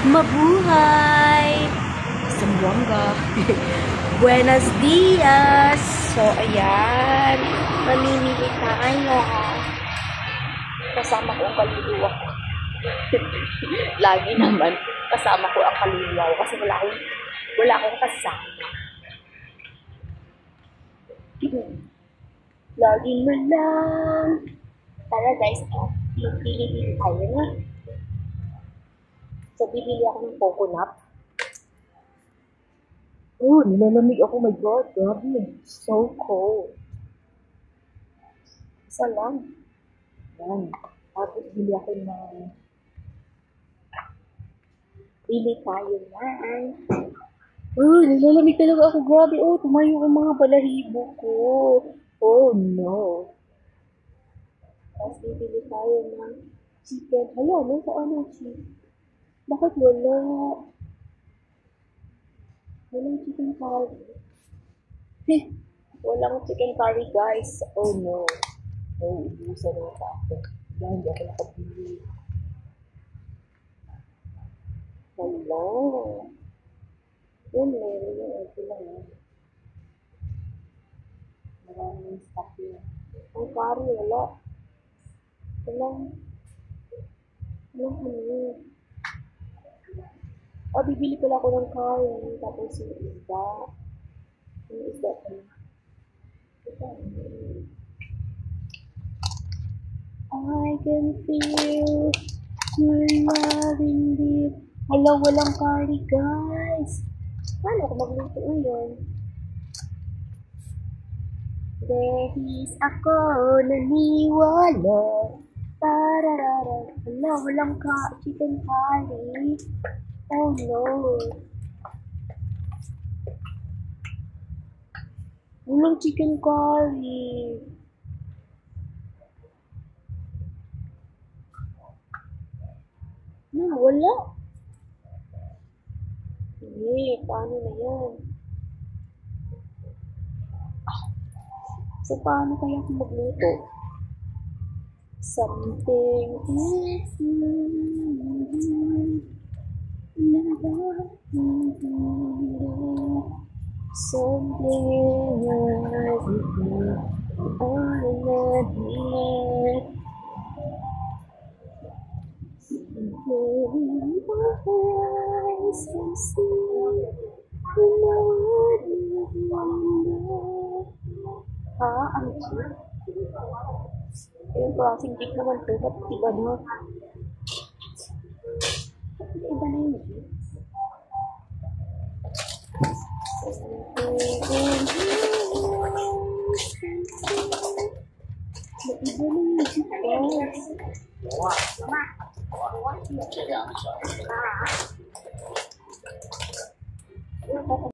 Mabuhay! Sambuanga. Buenos dias! So, ayan. Mamimili tayo. Kasama ko ang kaluluwa ko. Lagi naman, kasama ko ang kaluluwa ko kasi wala akong kasama. Lagi mo lang. Tara guys, pili tayo na. So, bibili ako ng coconut. Oh, nilalamig ako. My God, grabe. So cold. Isa lang. Yan. Tapos, bili ako ng... Bili tayo na. Oh, nilalamig talaga ako. Grabe. Oh, tumayo ang mga balahibo ko. Oh, no. Tapos, bibili tayo ng chicken. Hala, no? Saan ang chicken? Bakit wala? Walang chicken curry. Walang chicken curry, guys. Oh, no. Oh, ubusan na sa ako. Hindi ako nakabili. Hala. Yun, meron yung ito lang. Maraming stock yun. Ang curry, wala. Walang ano. Oh, bibili pala ako ng curry. Tapos yung isda. Yung isda pala. I can feel your loving deep. Hala, walang curry, guys. Paano ako magluto ngayon? Dehis ako naniwala. Tararara. Hala, walang chicken curry. Oh no. Walang chicken curry. Wala. Sige, paano na yan? So, paano kaya kung magluto? Something is something ang chip? Yung klaseng chip naman ito. Ba't iba na? Iba na yung chip. Iba na yung chip ko.